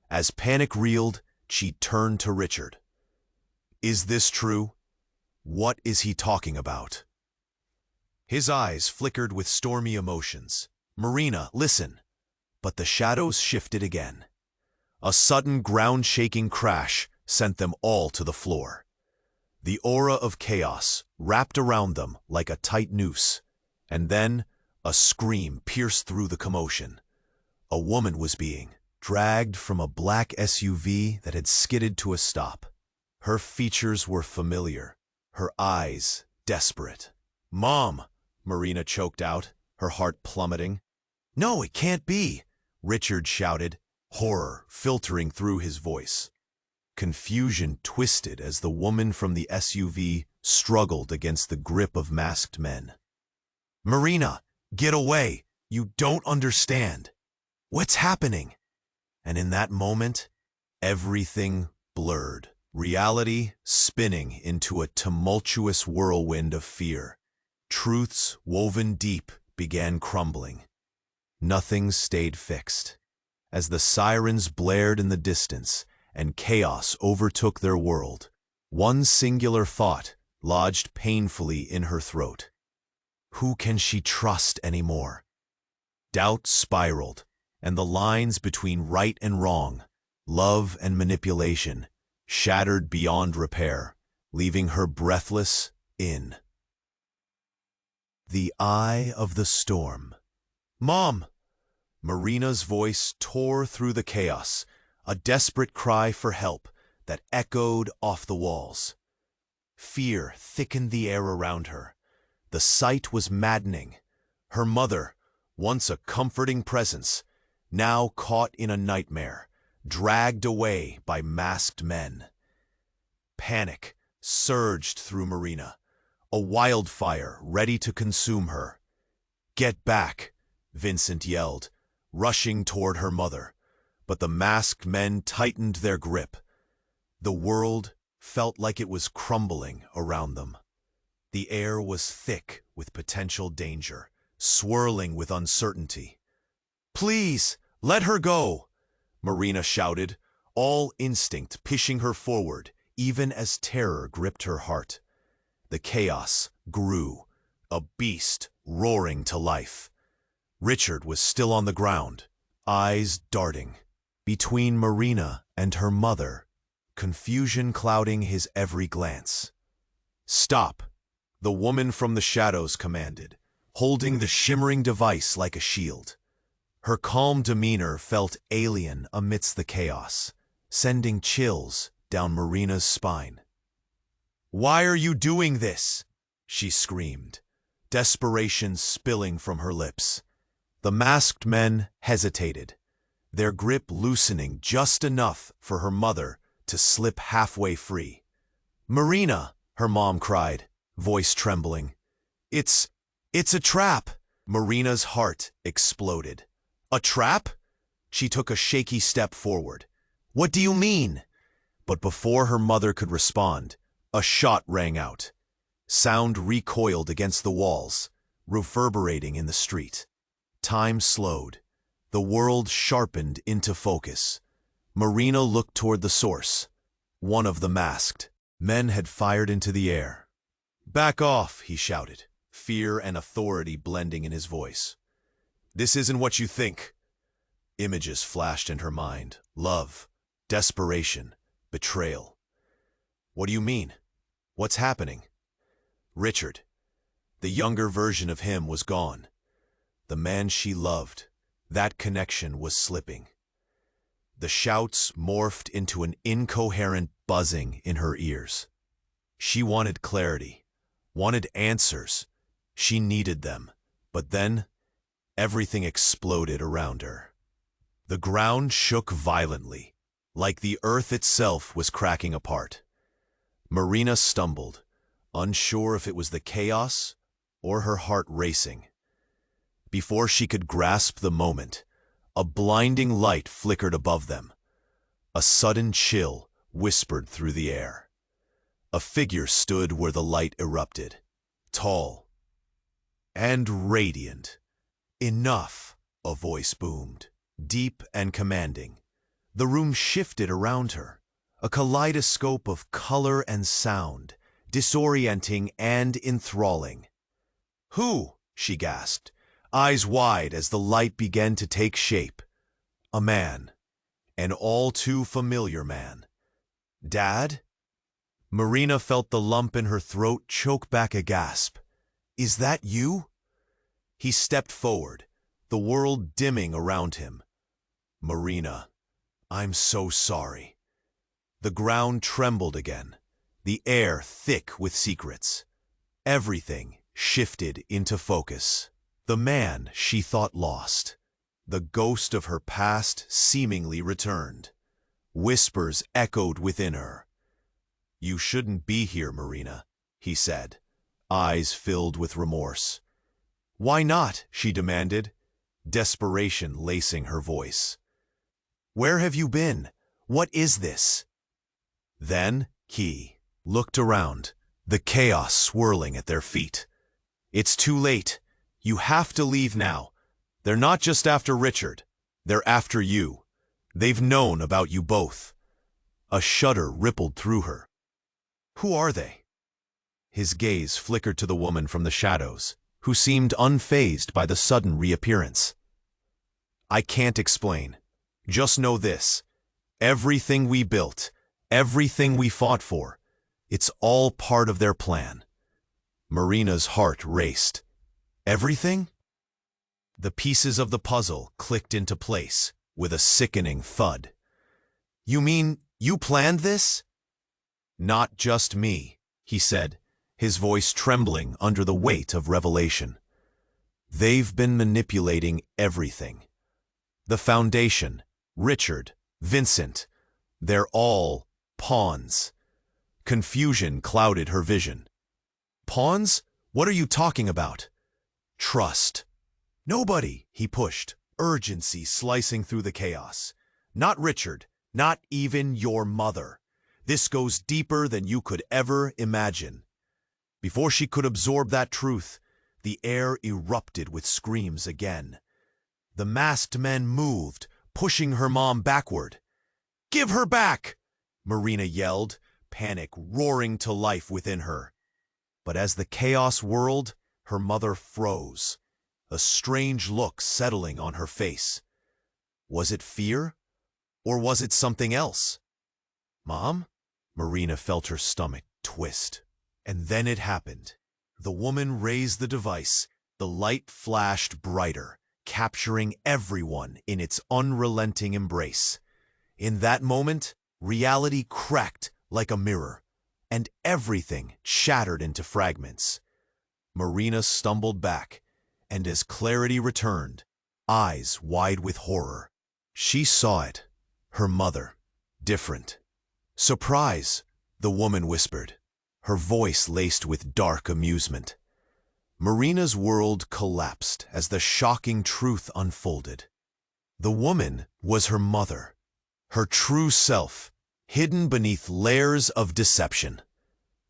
As panic reeled, she turned to Richard. "Is this true? What is he talking about?" His eyes flickered with stormy emotions. "Marina, listen." But the shadows shifted again. A sudden ground-shaking crash sent them all to the floor. The aura of chaos wrapped around them like a tight noose, and then a scream pierced through the commotion. A woman was being dragged from a black SUV that had skidded to a stop. Her features were familiar, her eyes desperate. "Mom!" Marina choked out, her heart plummeting. "No, it can't be!" Richard shouted, horror filtering through his voice. Confusion twisted as the woman from the SUV struggled against the grip of masked men. "Marina, get away! You don't understand! What's happening?" And in that moment, everything blurred, reality spinning into a tumultuous whirlwind of fear. Truths woven deep began crumbling. Nothing stayed fixed. As the sirens blared in the distance and chaos overtook their world, one singular thought lodged painfully in her throat. Who can she trust anymore? Doubt spiraled, and the lines between right and wrong, love and manipulation, shattered beyond repair, leaving her breathless in the eye of the storm. "Mom!" Marina's voice tore through the chaos, a desperate cry for help that echoed off the walls. Fear thickened the air around her. The sight was maddening. Her mother, once a comforting presence, now caught in a nightmare, dragged away by masked men. Panic surged through Marina, a wildfire ready to consume her. "Get back!" Vincent yelled, rushing toward her mother, but the masked men tightened their grip. The world felt like it was crumbling around them. The air was thick with potential danger, swirling with uncertainty. "Please, let her go!" Marina shouted, all instinct pushing her forward, even as terror gripped her heart. The chaos grew, a beast roaring to life. Richard was still on the ground, eyes darting. Between Marina and her mother, confusion clouding his every glance. "Stop!" the woman from the shadows commanded, holding the shimmering device like a shield. Her calm demeanor felt alien amidst the chaos, sending chills down Marina's spine. "Why are you doing this?" she screamed, desperation spilling from her lips. The masked men hesitated, their grip loosening just enough for her mother to slip halfway free. "Marina!" her mom cried, voice trembling. It's a trap!" Marina's heart exploded. "A trap?" She took a shaky step forward. "What do you mean?" But before her mother could respond, a shot rang out. Sound recoiled against the walls, reverberating in the street. Time slowed. The world sharpened into focus. Marina looked toward the source, one of the masked. Men had fired into the air. "Back off," he shouted, fear and authority blending in his voice. "This isn't what you think." Images flashed in her mind. Love, desperation, betrayal. "What do you mean? What's happening?" Richard, the younger version of him, was gone. The man she loved, that connection was slipping. The shouts morphed into an incoherent buzzing in her ears. She wanted clarity, wanted answers. She needed them. But then, everything exploded around her. The ground shook violently, like the earth itself was cracking apart. Marina stumbled, unsure if it was the chaos or her heart racing. Before she could grasp the moment, a blinding light flickered above them. A sudden chill whispered through the air. A figure stood where the light erupted, tall and radiant. "Enough," a voice boomed, deep and commanding. The room shifted around her, a kaleidoscope of color and sound, disorienting and enthralling. "Who?" she gasped, eyes wide as the light began to take shape. A man, an all too familiar man. "Dad?" Marina felt the lump in her throat choke back a gasp. "Is that you?" He stepped forward, the world dimming around him. "Marina, I'm so sorry." The ground trembled again, the air thick with secrets. Everything shifted into focus. The man she thought lost, the ghost of her past, seemingly returned. Whispers echoed within her. "You shouldn't be here, Marina," he said, eyes filled with remorse. "Why not?" she demanded, desperation lacing her voice. "Where have you been? What is this?" Then he looked around, the chaos swirling at their feet. "It's too late. You have to leave now. They're not just after Richard. They're after you. They've known about you both." A shudder rippled through her. "Who are they?" His gaze flickered to the woman from the shadows, who seemed unfazed by the sudden reappearance. "I can't explain. Just know this. Everything we built, everything we fought for, it's all part of their plan." Marina's heart raced. "Everything?" The pieces of the puzzle clicked into place with a sickening thud. "You mean you planned this?" "Not just me," he said, his voice trembling under the weight of revelation. "They've been manipulating everything. The Foundation, Richard, Vincent, they're all pawns." Confusion clouded her vision. "Pawns? What are you talking about?" "Trust." "Nobody," he pushed, urgency slicing through the chaos. "Not Richard, not even your mother. This goes deeper than you could ever imagine." Before she could absorb that truth, the air erupted with screams again. The masked men moved, pushing her mom backward. "Give her back!" Marina yelled, panic roaring to life within her. But as the chaos whirled, her mother froze, a strange look settling on her face. Was it fear? Or was it something else? "Mom?" Marina felt her stomach twist. And then it happened. The woman raised the device. The light flashed brighter, capturing everyone in its unrelenting embrace. In that moment, reality cracked like a mirror, and everything shattered into fragments. Marina stumbled back, and as clarity returned, eyes wide with horror, she saw it, her mother, different. "Surprise," the woman whispered, her voice laced with dark amusement. Marina's world collapsed as the shocking truth unfolded. The woman was her mother, her true self, hidden beneath layers of deception.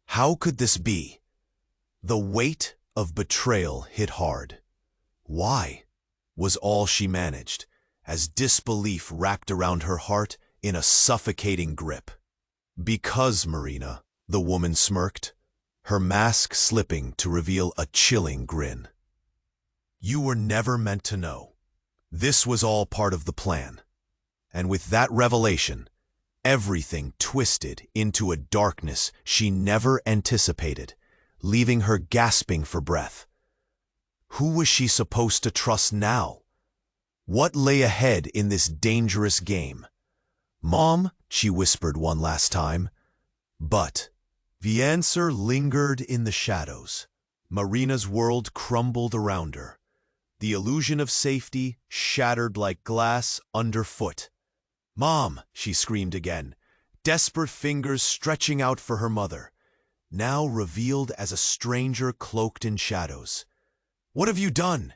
How could this be? The weight of betrayal hit hard. "Why?" was all she managed, as disbelief wrapped around her heart in a suffocating grip. "Because, Marina," The woman smirked, her mask slipping to reveal a chilling grin. You were never meant to know. This was all part of the plan. And with that revelation, everything twisted into a darkness she never anticipated, leaving her gasping for breath. Who was she supposed to trust now? What lay ahead in this dangerous game? Mom, she whispered one last time. But the answer lingered in the shadows. Marina's world crumbled around her. The illusion of safety shattered like glass underfoot. Mom, she screamed again, desperate fingers stretching out for her mother, now revealed as a stranger cloaked in shadows. What have you done?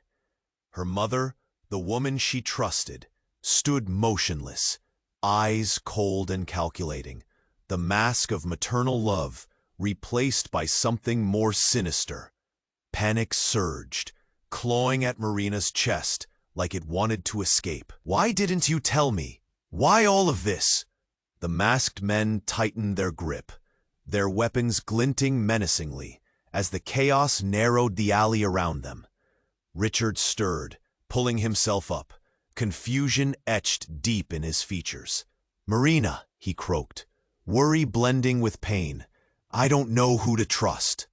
Her mother, the woman she trusted, stood motionless, eyes cold and calculating, the mask of maternal love replaced by something more sinister. Panic surged, clawing at Marina's chest like it wanted to escape. Why didn't you tell me? Why all of this? The masked men tightened their grip, their weapons glinting menacingly as the chaos narrowed the alley around them. Richard stirred, pulling himself up, confusion etched deep in his features. Marina, he croaked, worry blending with pain. I don't know who to trust.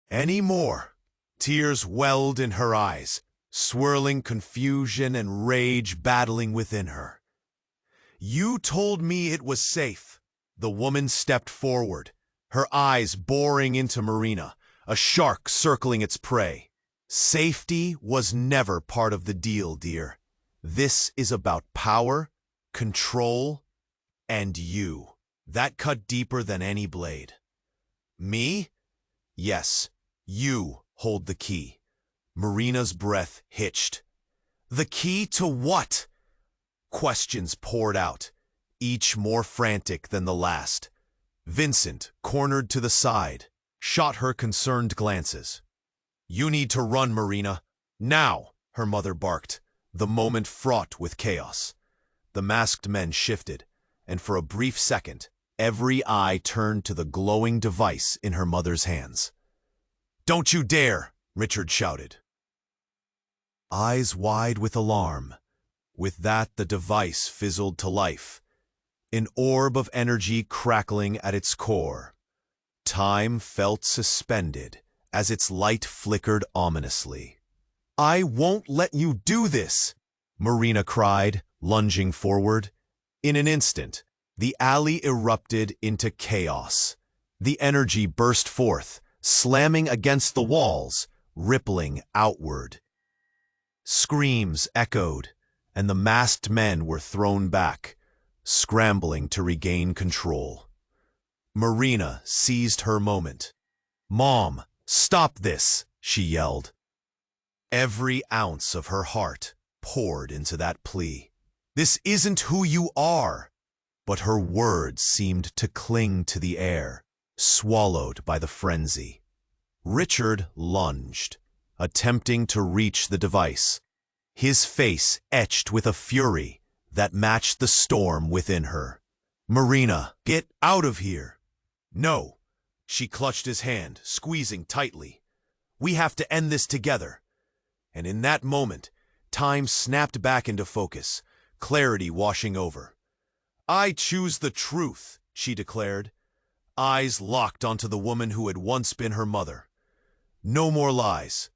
Any more? Tears welled in her eyes, swirling confusion and rage battling within her. You told me it was safe. The woman stepped forward, her eyes boring into Marina, a shark circling its prey. Safety was never part of the deal, dear. This is about power, control, and you. That cut deeper than any blade. Me? Yes, you hold the key. Marina's breath hitched. The key to what? Questions poured out, each more frantic than the last. Vincent, cornered to the side, shot her concerned glances. You need to run, Marina. Now, her mother barked, the moment fraught with chaos. The masked men shifted, and for a brief second, every eye turned to the glowing device in her mother's hands. Don't you dare, Richard shouted. Eyes wide with alarm. With that, the device fizzled to life, an orb of energy crackling at its core. Time felt suspended as its light flickered ominously. I won't let you do this, Marina cried, lunging forward. In an instant, the alley erupted into chaos. The energy burst forth, slamming against the walls, rippling outward. Screams echoed, and the masked men were thrown back, scrambling to regain control. Marina seized her moment. Mom, stop this, she yelled. Every ounce of her heart poured into that plea. This isn't who you are. But her words seemed to cling to the air, swallowed by the frenzy. Richard lunged, attempting to reach the device, his face etched with a fury that matched the storm within her. Marina, get out of here. No. She clutched his hand, squeezing tightly. We have to end this together. And in that moment, time snapped back into focus, clarity washing over. I choose the truth, she declared, eyes locked onto the woman who had once been her mother. No more lies.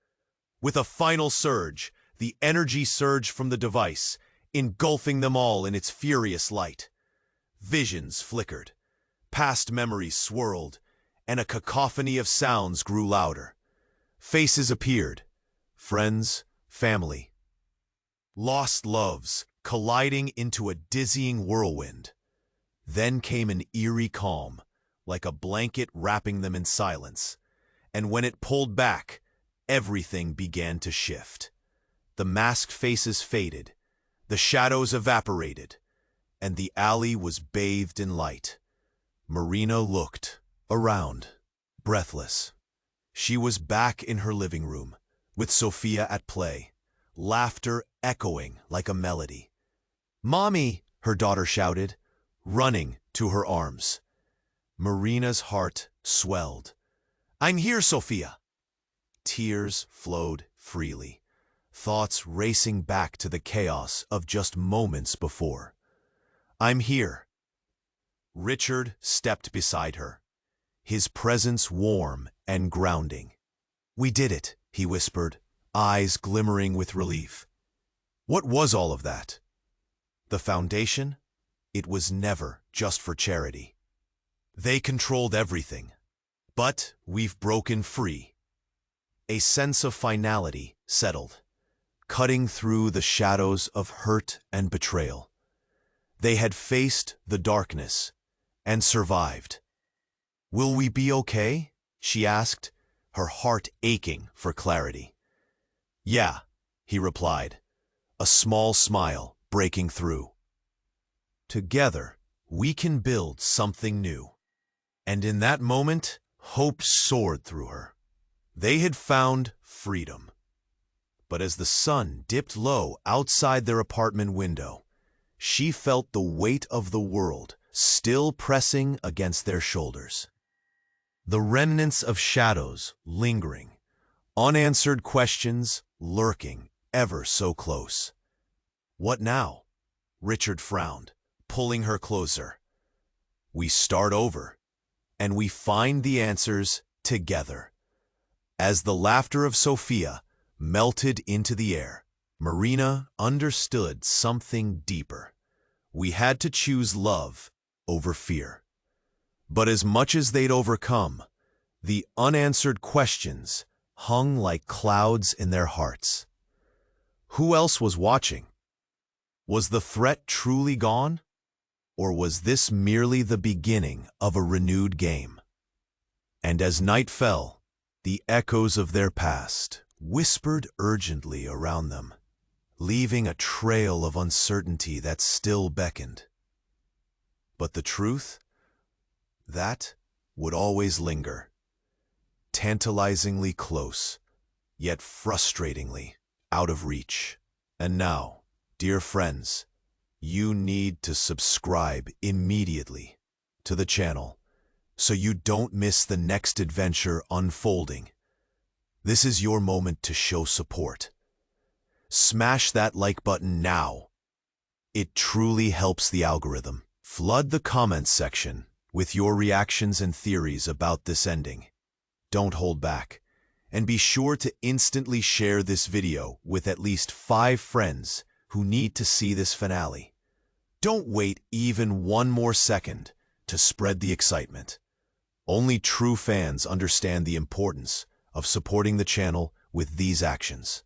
With a final surge, the energy surged from the device, engulfing them all in its furious light. Visions flickered, past memories swirled, and a cacophony of sounds grew louder. Faces appeared, friends, family. Lost loves, colliding into a dizzying whirlwind. Then came an eerie calm, like a blanket wrapping them in silence. And when it pulled back, everything began to shift. The masked faces faded, the shadows evaporated, and the alley was bathed in light. Marina looked around, breathless. She was back in her living room, with Sophia at play, laughter echoing like a melody. Mommy, her daughter shouted, running to her arms. Marina's heart swelled. "I'm here, Sophia." Tears flowed freely, thoughts racing back to the chaos of just moments before. "I'm here." Richard stepped beside her, his presence warm and grounding. "We did it," he whispered, eyes glimmering with relief. What was all of that? The foundation? It was never just for charity. They controlled everything. But we've broken free. A sense of finality settled, cutting through the shadows of hurt and betrayal. They had faced the darkness and survived. "Will we be okay?" she asked, her heart aching for clarity. "Yeah," he replied, a small smile breaking through. "Together, we can build something new." And in that moment, hope soared through her. They had found freedom. But as the sun dipped low outside their apartment window, she felt the weight of the world still pressing against their shoulders. The remnants of shadows lingering, unanswered questions lurking ever so close. "What now?" Richard frowned, pulling her closer. "We start over, and we find the answers together." As the laughter of Sophia melted into the air, Marina understood something deeper. We had to choose love over fear. But as much as they'd overcome, the unanswered questions hung like clouds in their hearts. Who else was watching? Was the threat truly gone? Or was this merely the beginning of a renewed game? And as night fell, the echoes of their past whispered urgently around them, leaving a trail of uncertainty that still beckoned. But the truth? That would always linger, tantalizingly close, yet frustratingly out of reach. And now, dear friends, you need to subscribe immediately to the channel so you don't miss the next adventure unfolding. This is your moment to show support. Smash that like button now. It truly helps the algorithm. Flood the comments section with your reactions and theories about this ending. Don't hold back. And be sure to instantly share this video with at least 5 friends who need to see this finale. Don't wait even one more second to spread the excitement. Only true fans understand the importance of supporting the channel with these actions.